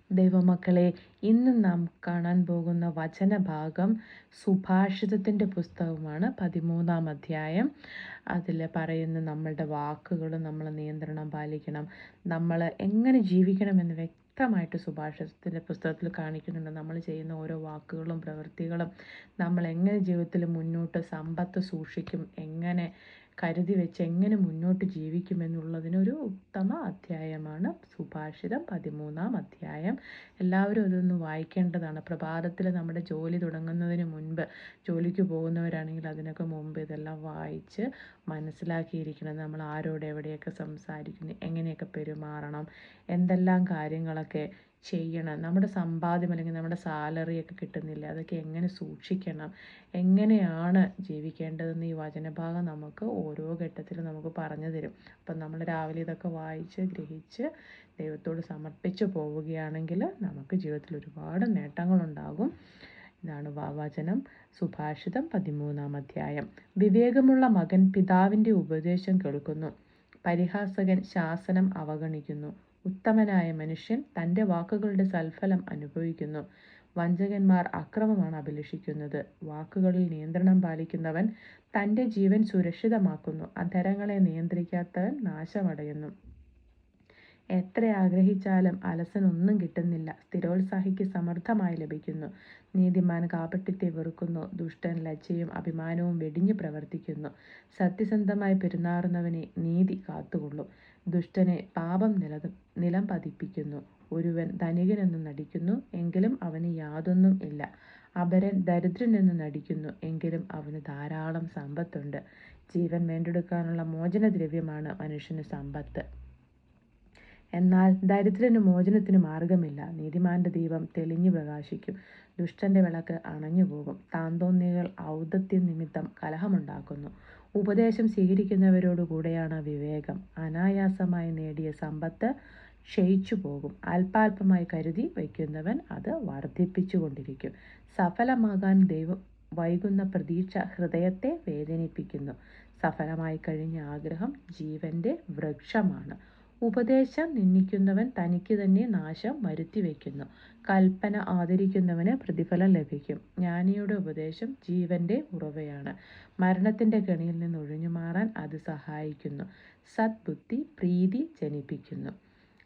ദൈവമക്കളെ, ഇന്ന് നാം കാണാൻ പോകുന്ന വചനഭാഗം സുഭാഷിതത്തിൻ്റെ പുസ്തകമാണ്, 13-ാം അധ്യായം. അതിൽ പറയുന്ന നമ്മളുടെ വാക്കുകളും നമ്മൾ നിയന്ത്രണം പാലിക്കണം, നമ്മൾ എങ്ങനെ ജീവിക്കണമെന്ന് വ്യക്തമായിട്ട് സുഭാഷിതത്തിൻ്റെ പുസ്തകത്തിൽ കാണിക്കുന്നുണ്ട്. നമ്മൾ ചെയ്യുന്ന ഓരോ വാക്കുകളും പ്രവൃത്തികളും നമ്മൾ എങ്ങനെ ജീവിതത്തിൽ മുന്നോട്ട് സമ്പത്ത് സൂക്ഷിക്കും, എങ്ങനെ കരുതി വെച്ച് എങ്ങനെ മുന്നോട്ട് ജീവിക്കുമെന്നുള്ളതിനൊരു ഉത്തമ അധ്യായമാണ് സുഭാഷിതം 13-ാം അധ്യായം. എല്ലാവരും അതൊന്ന് വായിക്കേണ്ടതാണ്. പ്രഭാതത്തിൽ നമ്മുടെ ജോലി തുടങ്ങുന്നതിന് മുൻപ്, ജോലിക്ക് പോകുന്നവരാണെങ്കിൽ അതിനൊക്കെ മുമ്പ് ഇതെല്ലാം വായിച്ച് മനസ്സിലാക്കിയിരിക്കണം. നമ്മൾ ആരോട് എവിടെയൊക്കെ സംസാരിക്കുന്നു, എങ്ങനെയൊക്കെ പെരുമാറണം, എന്തെല്ലാം കാര്യങ്ങളൊക്കെ ചെയ്യണം, നമ്മുടെ സമ്പാദ്യം അല്ലെങ്കിൽ നമ്മുടെ സാലറിയൊക്കെ കിട്ടുന്നില്ല, അതൊക്കെ എങ്ങനെ സൂക്ഷിക്കണം, എങ്ങനെയാണ് ജീവിക്കേണ്ടതെന്ന് ഈ വചനഭാഗം നമുക്ക് ഓരോ ഘട്ടത്തിലും നമുക്ക് പറഞ്ഞു തരും. അപ്പം നമ്മൾ രാവിലെ ഇതൊക്കെ വായിച്ച് ഗ്രഹിച്ച് ദൈവത്തോട് സമർപ്പിച്ച് പോവുകയാണെങ്കിൽ നമുക്ക് ജീവിതത്തിൽ ഒരുപാട് നേട്ടങ്ങളുണ്ടാകും. ഇതാണ് വചനം. സുഭാഷിതം 13-ാം അധ്യായം. വിവേകമുള്ള മകൻ പിതാവിൻ്റെ ഉപദേശം കേൾക്കുന്നു, പരിഹാസകൻ ശാസനം അവഗണിക്കുന്നു. ഉത്തമനായ മനുഷ്യൻ തൻ്റെ വാക്കുകളുടെ സൽഫലം അനുഭവിക്കുന്നു. വഞ്ചകന്മാർ അക്രമമാണ് അഭിലഷിക്കുന്നത്. വാക്കുകളിൽ നിയന്ത്രണം പാലിക്കുന്നവൻ തൻ്റെ ജീവൻ സുരക്ഷിതമാക്കുന്നു. അധരങ്ങളെ നിയന്ത്രിക്കാത്തവൻ നാശമടയുന്നു. എത്ര ആഗ്രഹിച്ചാലും അലസനൊന്നും കിട്ടുന്നില്ല. സ്ഥിരോത്സാഹിക്ക് സമൃദ്ധമായി ലഭിക്കുന്നു. നീതിമാൻ കാപട്യത്തെ വെറുക്കുന്നു. ദുഷ്ടൻ ലജ്ജയും അഭിമാനവും വെടിഞ്ഞു പ്രവർത്തിക്കുന്നു. സത്യസന്ധമായി പെരുമാറുന്നവനെ നീതി കാത്തുകൊള്ളും. ദുഷ്ടനെ പാപം നിലം പതിപ്പിക്കുന്നു. ഒരുവൻ ധനികനെന്ന് നടിക്കുന്നു, എങ്കിലും അവന് യാതൊന്നും ഇല്ല. അപരൻ ദരിദ്രനെന്ന് നടിക്കുന്നു, എങ്കിലും അവന് ധാരാളം സമ്പത്തുണ്ട്. ജീവൻ വീണ്ടെടുക്കാനുള്ള മോചനദ്രവ്യമാണ് മനുഷ്യന് സമ്പത്ത്. എന്നാൽ ദരിദ്രന് മോചനത്തിന് മാർഗമില്ല. നീതിമാന്റെ ദീപം തെളിഞ്ഞു പ്രകാശിക്കും, ദുഷ്ടന്റെ വിളക്ക് അണഞ്ഞുപോകും. താന്തോന്നികൾ ഔദത്യ നിമിത്തം കലഹമുണ്ടാക്കുന്നു. ഉപദേശം സ്വീകരിക്കുന്നവരോട് കൂടെയാണ് വിവേകം. അനായാസമായി നേടിയ സമ്പത്ത് ക്ഷയിച്ചു പോകും. അല്പാൽപമായി കരുതി വയ്ക്കുന്നവൻ അത് വർദ്ധിപ്പിച്ചുകൊണ്ടിരിക്കും. സഫലമാകാൻ വൈകുന്ന പ്രതീക്ഷ ഹൃദയത്തെ വേദനിപ്പിക്കുന്നു. സഫലമായി കഴിഞ്ഞ ആഗ്രഹം ജീവന്റെ വൃക്ഷമാണ്. ഉപദേശം നിന്ദിക്കുന്നവൻ തനിക്ക് തന്നെ നാശം വരുത്തി വയ്ക്കുന്നു. കൽപ്പന ആദരിക്കുന്നവന് പ്രതിഫലം ലഭിക്കും. ജ്ഞാനിയുടെ ഉപദേശം ജീവന്റെ ഉറവയാണ്. മരണത്തിന്റെ കെണിയിൽ നിന്ന് ഒഴിഞ്ഞു മാറാൻ അത് സഹായിക്കുന്നു. സദ്ബുദ്ധി പ്രീതി ജനിപ്പിക്കുന്നു.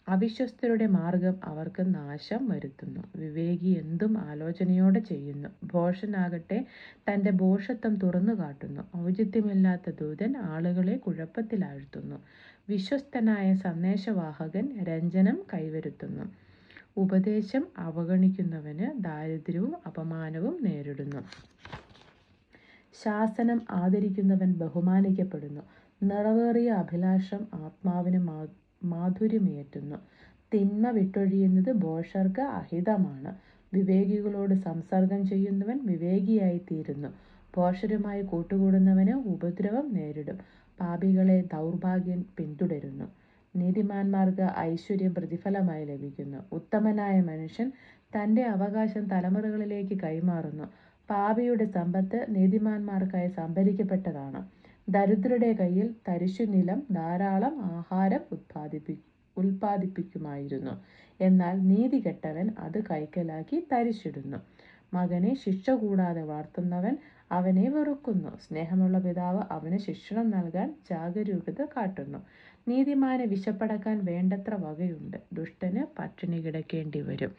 അവിശ്വസ്തരുടെ മാർഗം അവർക്ക് നാശം വരുത്തുന്നു. വിവേകി എന്തും ആലോചനയോടെ ചെയ്യുന്നു. ഭോഷനാകട്ടെ തൻ്റെ ഭോഷത്വം തുറന്നു കാട്ടുന്നു. ഔചിത്യമില്ലാത്ത ദൂതൻ ആളുകളെ കുഴപ്പത്തിലാഴ്ത്തുന്നു. വിശ്വസ്തനായ സന്ദേശവാഹകൻ രഞ്ജനം കൈവരുത്തുന്നു. ഉപദേശം അവഗണിക്കുന്നവന് ദാരിദ്ര്യവും അപമാനവും നേരിടുന്നു. ശാസനം ആദരിക്കുന്നവൻ ബഹുമാനിക്കപ്പെടുന്നു. നിറവേറിയ അഭിലാഷം ആത്മാവിന് മാധുര്യമേറ്റുന്നു. തിന്മ വിട്ടൊഴിയുന്നത് ഭോഷർക്ക് അഹിതമാണ്. വിവേകികളോട് സംസർഗം ചെയ്യുന്നവൻ വിവേകിയായി തീരുന്നു. ഭോഷരുമായി കൂട്ടുകൂടുന്നവന് ഉപദ്രവം നേരിടും. പാപികളെ ദൗർഭാഗ്യൻ പിന്തുടരുന്നു. നീതിമാന്മാർക്ക് ഐശ്വര്യം പ്രതിഫലമായി ലഭിക്കുന്നു. ഉത്തമനായ മനുഷ്യൻ തൻ്റെ അവകാശം തലമുറകളിലേക്ക് കൈമാറുന്നു. പാപിയുടെ സമ്പത്ത് നീതിമാന്മാർക്കായി സംഭരിക്കപ്പെട്ടതാണ്. ദരിദ്രരുടെ കയ്യിൽ തരിശുനിലം ധാരാളം ആഹാരം ഉൽപ്പാദിപ്പിക്കുമായിരുന്നു. എന്നാൽ നീതികെട്ടവൻ അത് കൈക്കലാക്കി തരിച്ചിടുന്നു. മകനെ ശിക്ഷ കൂടാതെ വളർത്തുന്നവൻ അവനെ വെറുക്കുന്നു. സ്നേഹമുള്ള പിതാവ് അവന് ശിക്ഷണം നൽകാൻ ജാഗരൂകത കാട്ടുന്നു. നീതിമാന് വിശപ്പടക്കാൻ വേണ്ടത്ര വകയുണ്ട്. ദുഷ്ടന് പട്ടിണി കിടക്കേണ്ടി വരും.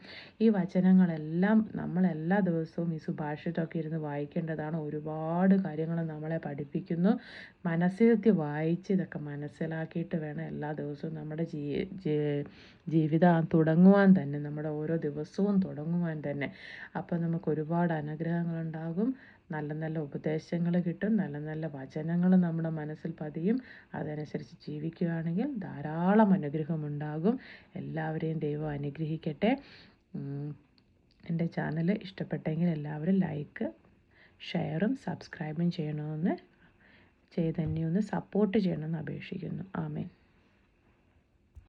ഈ വചനങ്ങളെല്ലാം നമ്മൾ എല്ലാ ദിവസവും ഈ സുഭാഷിതമൊക്കെ ഇരുന്ന് വായിക്കേണ്ടതാണ്. ഒരുപാട് കാര്യങ്ങൾ നമ്മളെ പഠിപ്പിക്കുന്നു. മനസ്സിരുത്തി വായിച്ച് ഇതൊക്കെ മനസ്സിലാക്കിയിട്ട് വേണം എല്ലാ ദിവസവും നമ്മുടെ ജീവിതം തുടങ്ങുവാൻ തന്നെ, നമ്മുടെ ഓരോ ദിവസവും തുടങ്ങുവാൻ തന്നെ. അപ്പോൾ നമുക്ക് ഒരുപാട് അനുഗ്രഹങ്ങളുണ്ടാകും. നല്ല നല്ല ഉപദേശങ്ങൾ കിട്ടും. നല്ല നല്ല വചനങ്ങൾ നമ്മുടെ മനസ്സിൽ പതിയും. അതനുസരിച്ച് ജീവിക്കുകയാണെങ്കിൽ ധാരാളം അനുഗ്രഹമുണ്ടാകും. എല്ലാവരെയും ദൈവം അനുഗ്രഹിക്കട്ടെ. എൻ്റെ ചാനൽ ഇഷ്ടപ്പെട്ടെങ്കിൽ എല്ലാവരും ലൈക്ക്, ഷെയറും സബ്സ്ക്രൈബും ചെയ്യണമെന്ന് ചെയ്ത് തന്നെ ഒന്ന് സപ്പോർട്ട് ചെയ്യണമെന്ന് അപേക്ഷിക്കുന്നു. ആമേൻ.